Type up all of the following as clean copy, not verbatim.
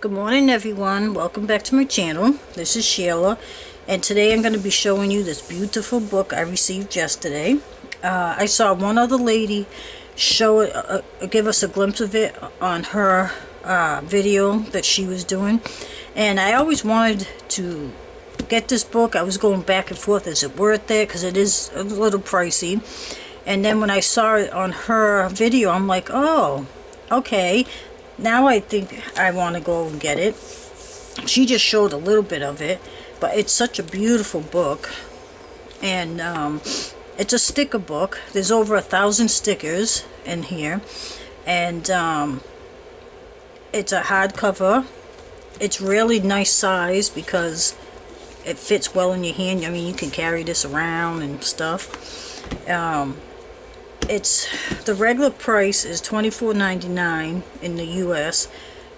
Good morning everyone, welcome back to my channel. This is Sheila, and today I'm going to be showing you this beautiful book I received yesterday. I saw one other lady show it, give us a glimpse of it on her video that she was doing, and I always wanted to get this book. I was going back and forth, is it worth it, because it is a little pricey. And then when I saw it on her video, I'm like, oh, okay, now I think I want to go and get it. She just showed a little bit of it, but it's such a beautiful book. And it's a sticker book. There's over 1,000 stickers in here, and it's a hardcover. It's really nice size because it fits well in your hand. I mean, you can carry this around and stuff. The regular price is $24.99 in the US.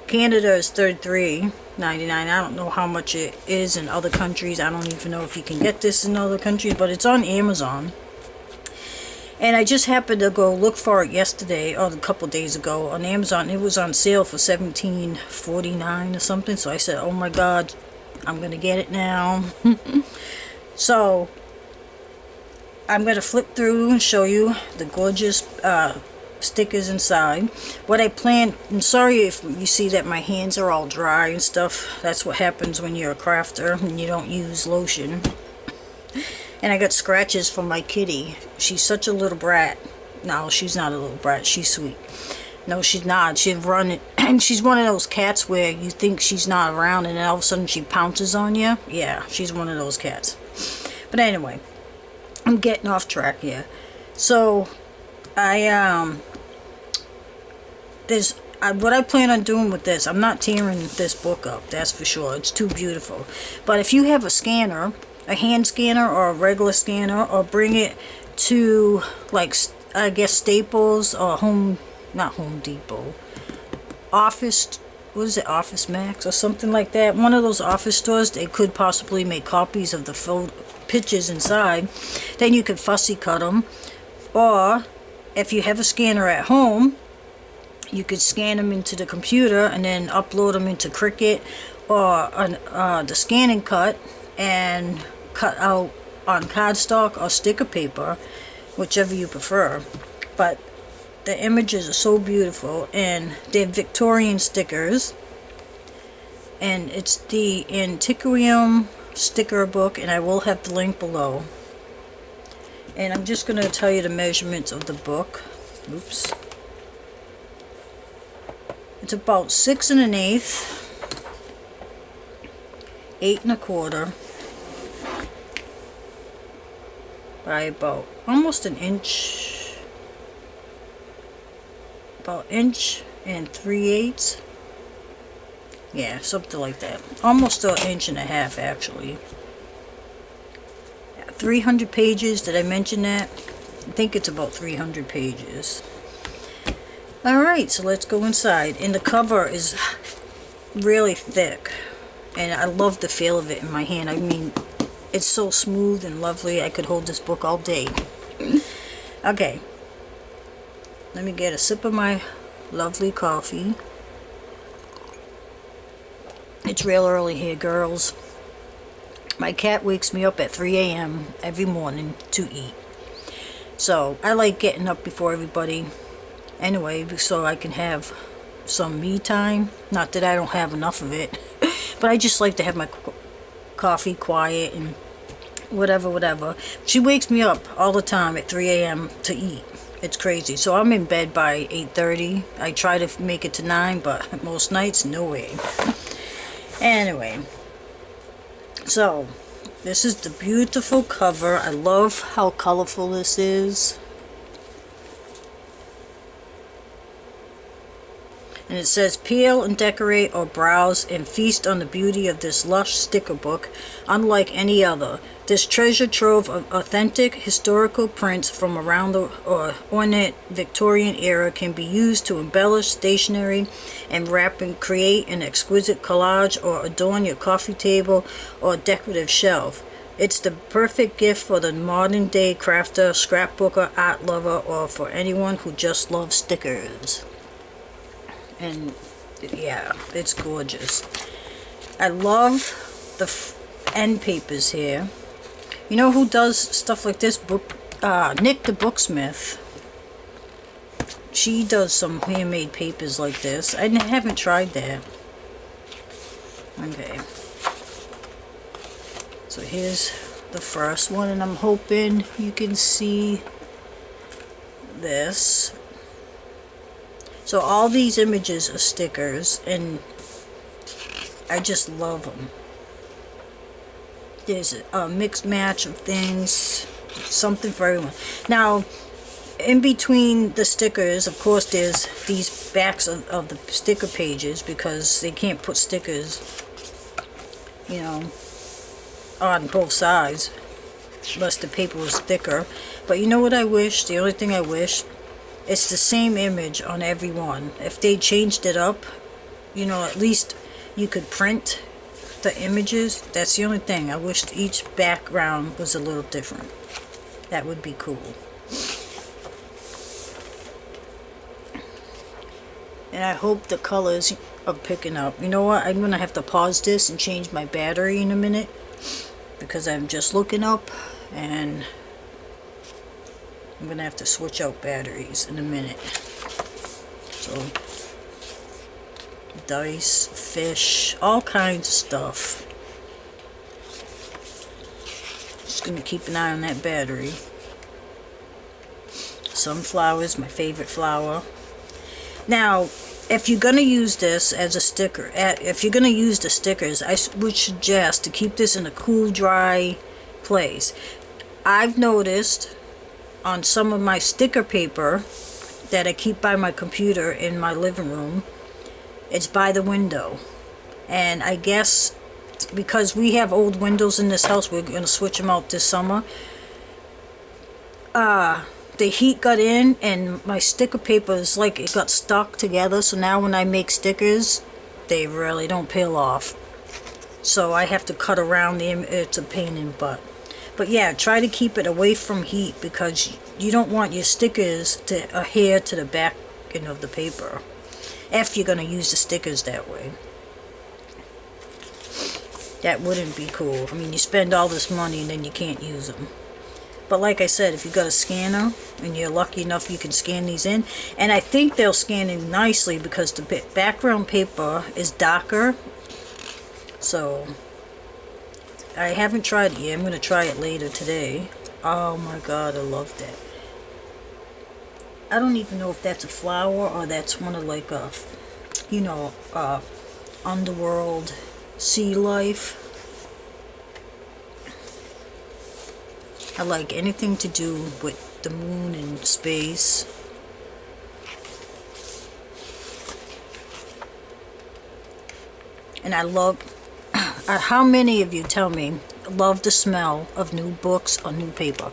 Canada is $33.99. I don't know how much it is in other countries. I don't even know if you can get this in other countries, but it's on Amazon. And I just happened to go look for it yesterday, or a couple days ago, on Amazon. It was on sale for $17.49 or something. So I said, oh my God, I'm gonna get it now. So I'm going to flip through and show you the gorgeous stickers inside. What I planned, I'm sorry if you see that my hands are all dry and stuff. That's what happens when you're a crafter and you don't use lotion. And I got scratches from my kitty. She's such a little brat. No, she's not a little brat. She's sweet. No, she's not. She'd run it. And she's one of those cats where you think she's not around and then all of a sudden she pounces on you. Yeah, she's one of those cats. But anyway, I'm getting off track here. So what I plan on doing with this, I'm not tearing this book up, that's for sure. It's too beautiful. But if you have a scanner, a hand scanner or a regular scanner, or bring it to, like, I guess Staples or not Home Depot, Office, what is it, Office Max or something like that, one of those office stores, they could possibly make copies of the pictures inside. Then you could fussy cut them, or if you have a scanner at home, you could scan them into the computer and then upload them into Cricut or the Scan and Cut, and cut out on cardstock or sticker paper, whichever you prefer. But the images are so beautiful, and they're Victorian stickers, and it's the Antiquarium sticker book, and I will have the link below. And I'm just going to tell you the measurements of the book. Oops. It's about 6 1/8, 8 1/4 by about almost an inch, about inch and 3/8. Yeah, something like that. Almost an inch and a half, actually. 300 pages. Did I mention that? I think it's about 300 pages. Alright, so let's go inside. And the cover is really thick. And I love the feel of it in my hand. I mean, it's so smooth and lovely. I could hold this book all day. Okay. Let me get a sip of my lovely coffee. It's real early here, girls. My cat wakes me up at 3 a.m. every morning to eat. So I like getting up before everybody anyway, so I can have some me time. Not that I don't have enough of it, but I just like to have my coffee quiet and whatever. She wakes me up all the time at 3 a.m. to eat. It's crazy. So I'm in bed by 8:30. I try to make it to 9, but most nights, no way. Anyway, so this is the beautiful cover. I love how colorful this is. And it says, peel and decorate or browse and feast on the beauty of this lush sticker book, unlike any other. This treasure trove of authentic historical prints from around the ornate Victorian era can be used to embellish stationery and wrap and create an exquisite collage or adorn your coffee table or decorative shelf. It's the perfect gift for the modern day crafter, scrapbooker, art lover, or for anyone who just loves stickers. And Yeah, it's gorgeous. I love the end papers here. You know who does stuff like this? Nick the Booksmith. She does some handmade papers like this. I haven't tried that. Okay. So here's the first one, and I'm hoping you can see this. So all these images are stickers, and I just love them. There's a mixed match of things, something for everyone. Now, in between the stickers, of course, there's these backs of the sticker pages, because they can't put stickers, you know, on both sides unless the paper was thicker. But you know what I wish? The only thing I wish, it's the same image on every one. If they changed it up, you know, at least you could print the images. That's the only thing. I wish each background was a little different. That would be cool. And I hope the colors are picking up. You know what? I'm going to have to pause this and change my battery in a minute, because I'm just looking up, and I'm going to have to switch out batteries in a minute. So, dice, fish, all kinds of stuff. Just going to keep an eye on that battery. Sunflowers, my favorite flower. Now, if you're going to use this as a sticker, if you're going to use the stickers, I would suggest to keep this in a cool, dry place. I've noticed on some of my sticker paper that I keep by my computer in my living room, it's by the window. And I guess because we have old windows in this house, we're going to switch them out this summer. The heat got in, and my sticker paper is like it got stuck together, so now when I make stickers, they really don't peel off. So I have to cut around it's a pain in the butt. But yeah, try to keep it away from heat, because you don't want your stickers to adhere to the back of the paper if you're going to use the stickers that way. That wouldn't be cool. I mean, you spend all this money and then you can't use them. But like I said, if you've got a scanner and you're lucky enough, you can scan these in. And I think they'll scan in nicely because the background paper is darker. So, I haven't tried it yet. I'm going to try it later today. Oh my god, I love that. I don't even know if that's a flower or that's one of like a, you know, underworld sea life. I like anything to do with the moon and space. And I love, how many of you, tell me, love the smell of new books or new paper?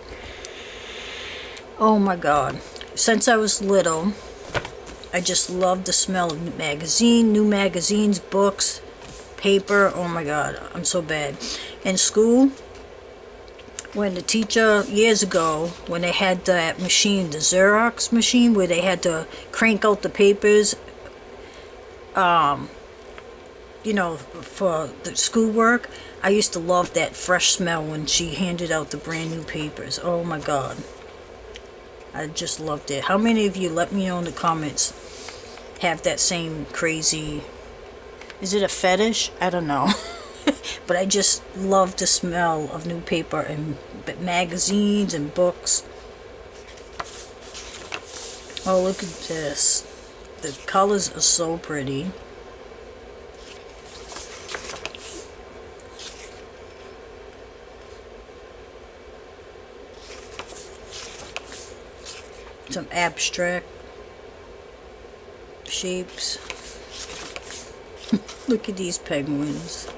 Oh my god. Since I was little, I just love the smell of new magazines, books, paper. Oh my god, I'm so bad. In school, when the teacher, years ago, when they had that machine, the Xerox machine, where they had to crank out the papers, you know, for the schoolwork, I used to love that fresh smell when she handed out the brand new papers. Oh my god. I just loved it. How many of you, let me know in the comments, have that same crazy, is it a fetish? I don't know. But I just love the smell of new paper and magazines and books. Oh, look at this. The colors are so pretty. Some abstract shapes. Look at these penguins.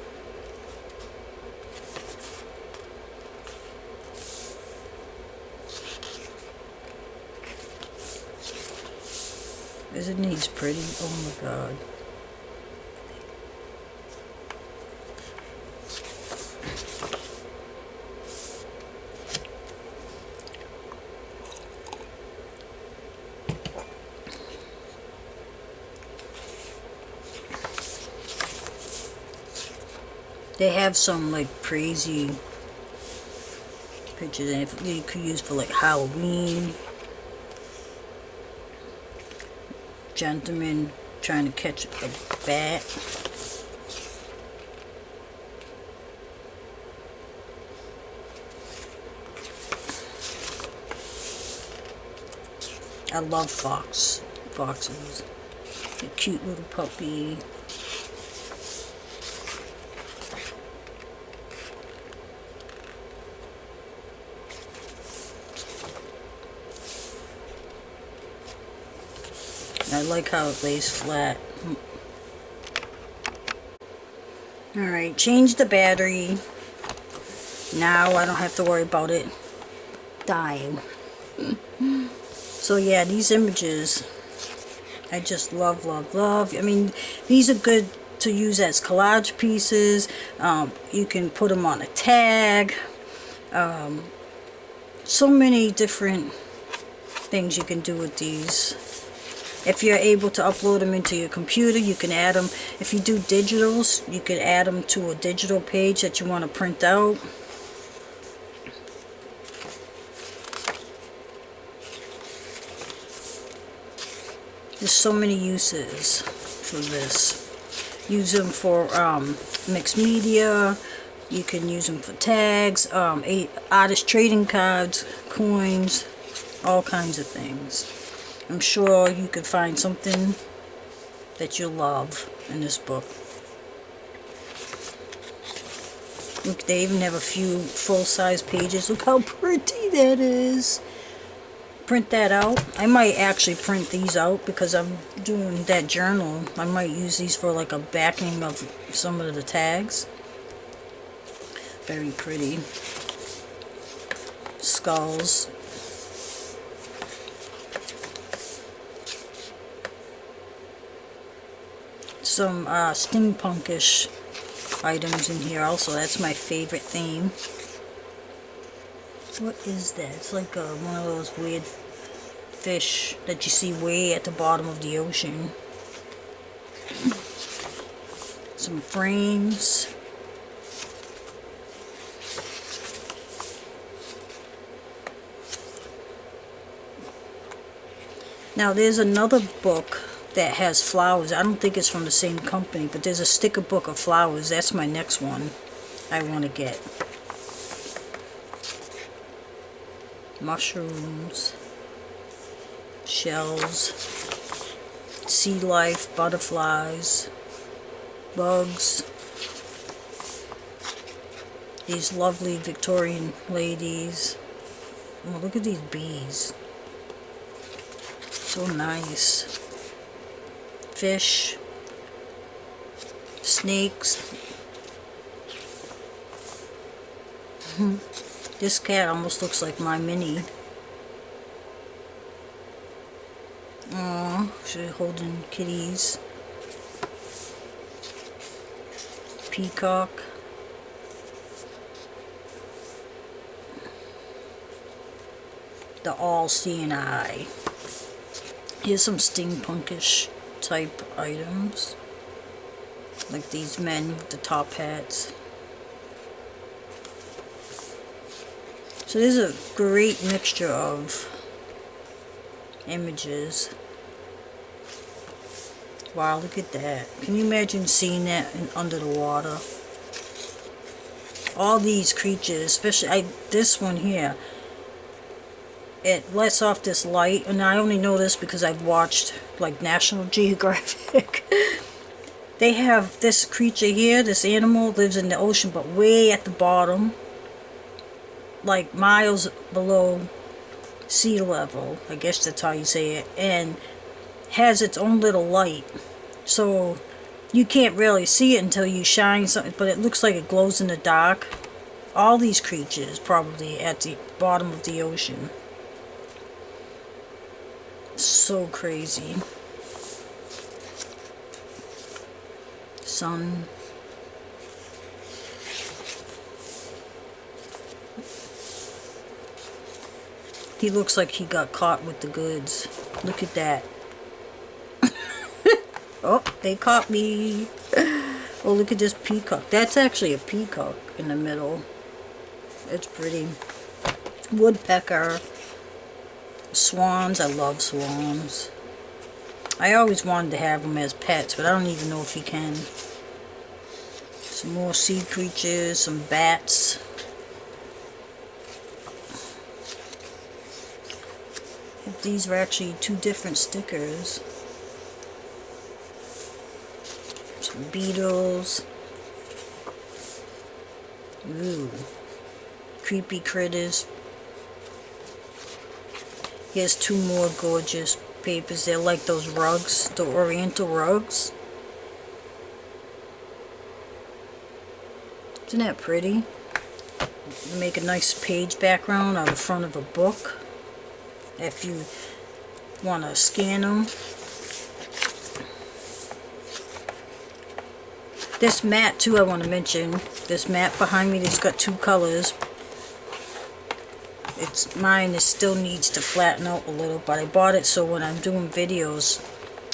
Isn't these pretty? Oh my god. They have some like crazy pictures and you could use for like Halloween. Gentleman trying to catch a bat. I love foxes. A cute little puppy. I like how it lays flat. Alright, change the battery. Now I don't have to worry about it dying. So yeah, these images, I just love, love, love. I mean, these are good to use as collage pieces. You can put them on a tag. So many different things you can do with these. If you're able to upload them into your computer, you can add them. If you do digitals, you can add them to a digital page that you want to print out. There's so many uses for this. Use them for mixed media. You can use them for tags, artist trading cards, coins, all kinds of things. I'm sure you could find something that you love in this book. Look, they even have a few full-size pages. Look how pretty that is. Print that out. I might actually print these out because I'm doing that journal. I might use these for like a backing of some of the tags. Very pretty. Skulls. Some steampunkish items in here also. That's my favorite theme. What is that? It's like one of those weird fish that you see way at the bottom of the ocean. Some frames. Now there's another book that has flowers. I don't think it's from the same company, but there's a sticker book of flowers. That's my next one I want to get. Mushrooms, shells, sea life, butterflies, bugs, these lovely Victorian ladies. Oh, look at these bees. So nice. Fish, snakes. This cat almost looks like my Minnie. Aww, she's holding kitties. Peacock. The all-seeing eye. Here's some steampunkish type items. Like these men with the top hats. So there's a great mixture of images. Wow, look at that. Can you imagine seeing that under the water? All these creatures, especially this one here, it lets off this light, and I only know this because I've watched like National Geographic. They have this creature here, this animal lives in the ocean but way at the bottom, like miles below sea level, I guess that's how you say it, and has its own little light. So you can't really see it until you shine something, but it looks like it glows in the dark. All these creatures probably at the bottom of the ocean. So crazy. Sun. He looks like he got caught with the goods. Look at that. Oh, they caught me. Oh, look at this peacock. That's actually a peacock in the middle. It's pretty. Woodpecker. Swans. I love swans. I always wanted to have them as pets, but I don't even know if you can. Some more sea creatures, some bats. These were actually two different stickers. Some beetles. Ooh. Creepy critters. Here's two more gorgeous papers. They're like those rugs, the oriental rugs. Isn't that pretty? Make a nice page background on the front of a book if you want to scan them. This mat too, I want to mention. This mat behind me, it's got two colors. It's mine. It still needs to flatten out a little, but I bought it so when I'm doing videos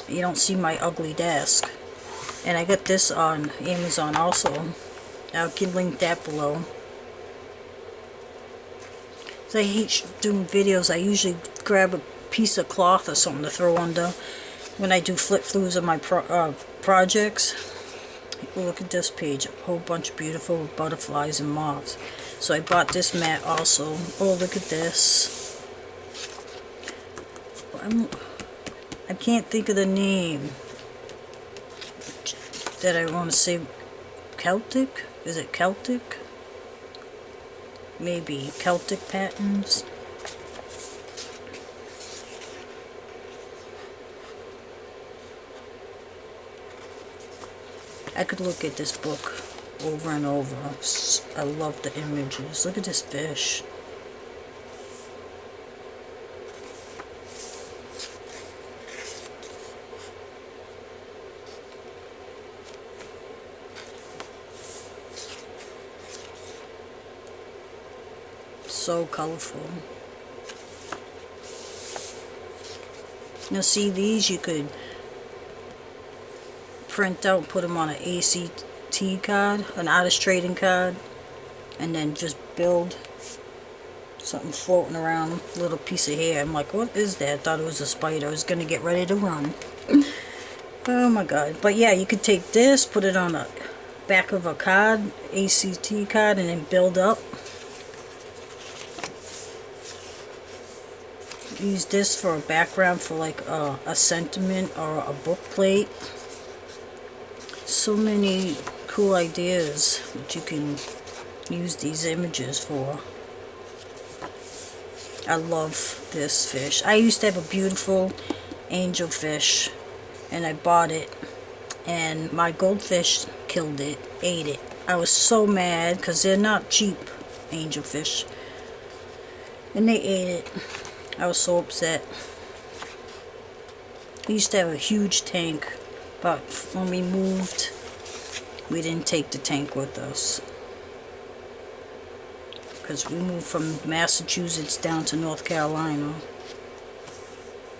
you don't see my ugly desk. And I got this on Amazon also. I'll link that below. So I hate doing videos. I usually grab a piece of cloth or something to throw under when I do flip throughs of my projects. Look at this page, a whole bunch of beautiful butterflies and moths. So I bought this mat also. Oh, look at this. I can't think of the name that I want to say. Celtic? Is it Celtic? Maybe Celtic patterns. I could look at this book over and over. I love the images. Look at this fish. So colorful. Now see, these you could print out, put them on an ACT card, an artist trading card, and then just build something floating around, a little piece of hair. I'm like, what is that? I thought it was a spider. I was gonna get ready to run. Oh my god. But yeah, you could take this, put it on the back of a card, ACT card, and then build up. Use this for a background for like a sentiment or a book plate. So many cool ideas that you can use these images for. I love this fish. I used to have a beautiful angelfish and I bought it and my goldfish killed it, ate it. I was so mad because they're not cheap angelfish and they ate it. I was so upset. We used to have a huge tank, but when we moved, we didn't take the tank with us. Because we moved from Massachusetts down to North Carolina,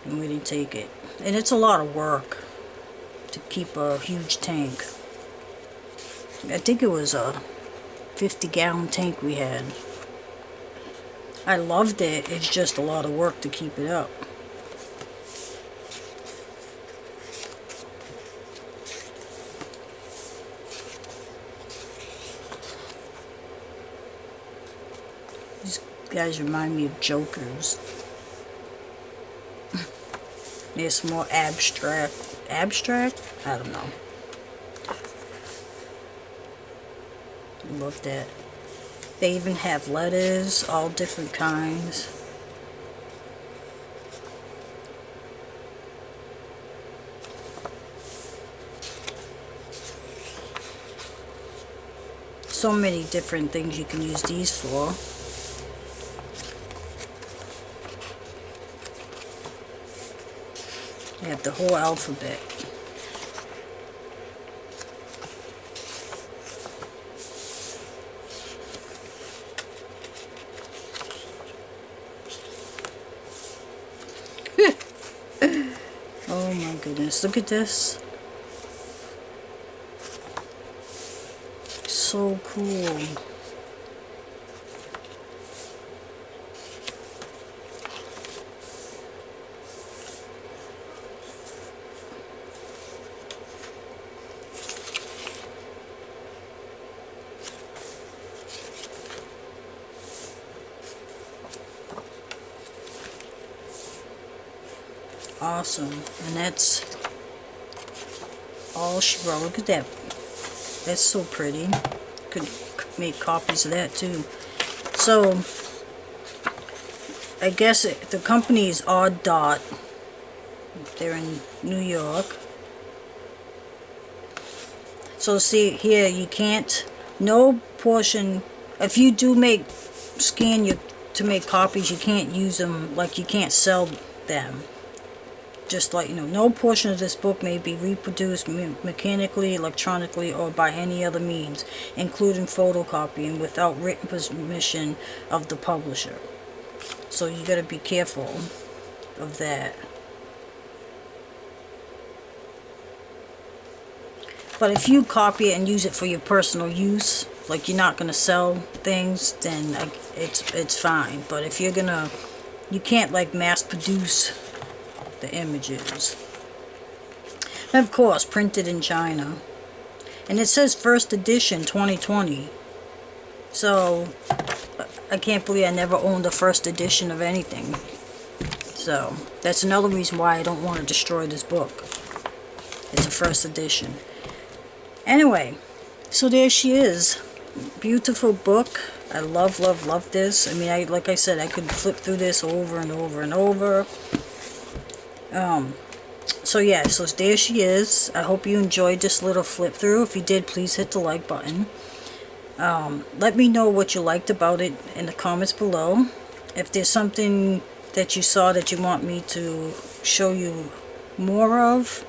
and we didn't take it. And it's a lot of work to keep a huge tank. I think it was a 50-gallon tank we had. I loved it, it's just a lot of work to keep it up. These guys remind me of jokers. There's more abstract. Abstract? I don't know. Love that. They even have letters, all different kinds. So many different things you can use these for. You have the whole alphabet. Oh my goodness, look at this. so cool. Awesome. And that's all she wrote. Look at that. That's so pretty. Could make copies of that too. So I guess the company is Odd Dot. They're in New York. So see here, you can't, no portion, if you do scan to make copies, you can't use them, like you can't sell them. Just like, no portion of this book may be reproduced mechanically, electronically, or by any other means, including photocopying, without written permission of the publisher. So you got to be careful of that. But if you copy it and use it for your personal use, like you're not going to sell things, then it's fine. But if you're you can't like mass produce the images. And of course, printed in China. And it says first edition 2020. So I can't believe I never owned a first edition of anything. So that's another reason why I don't want to destroy this book. It's a first edition. Anyway, so there she is. Beautiful book. I love this. I mean, like I said, I could flip through this over and over and over. So yeah, so there she is. I hope you enjoyed this little flip through. If you did, please hit the like button. Let me know what you liked about it in the comments below. If there's something that you saw that you want me to show you more of,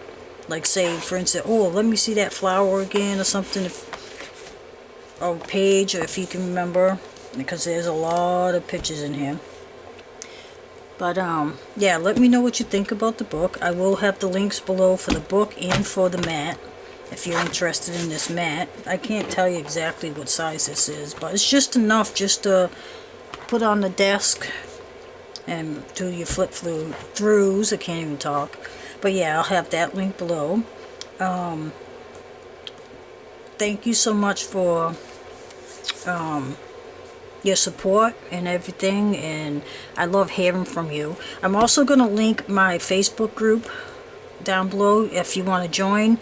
like say for instance, oh, let me see that flower again or something, or page, or if you can remember, because there's a lot of pictures in here. But yeah, let me know what you think about the book. I will have the links below for the book and for the mat, if you're interested in this mat. I can't tell you exactly what size this is, but it's just enough just to put on the desk and do your flip throughs. I can't even talk. But yeah, I'll have that link below. Thank you so much for your support and everything, and I love hearing from you. I'm also going to link my Facebook group down below if you want to join.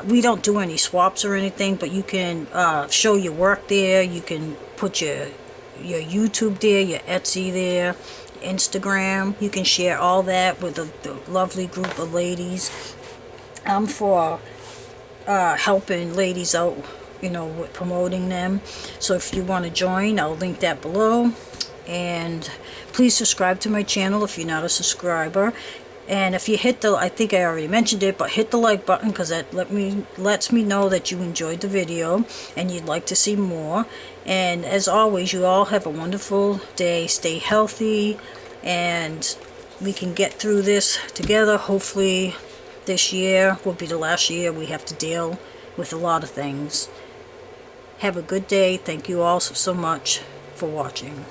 We don't do any swaps or anything, but you can show your work there. You can put your YouTube there, your Etsy there, Instagram. You can share all that with a lovely group of ladies. I'm for helping ladies out, with promoting them. So if you want to join, I'll link that below. And please subscribe to my channel if you're not a subscriber. And if you hit I think I already mentioned it, but hit the like button, because that lets me know that you enjoyed the video and you'd like to see more. And as always, you all have a wonderful day. Stay healthy, and we can get through this together. Hopefully this year will be the last year we have to deal with a lot of things. Have a good day. Thank you all so much for watching.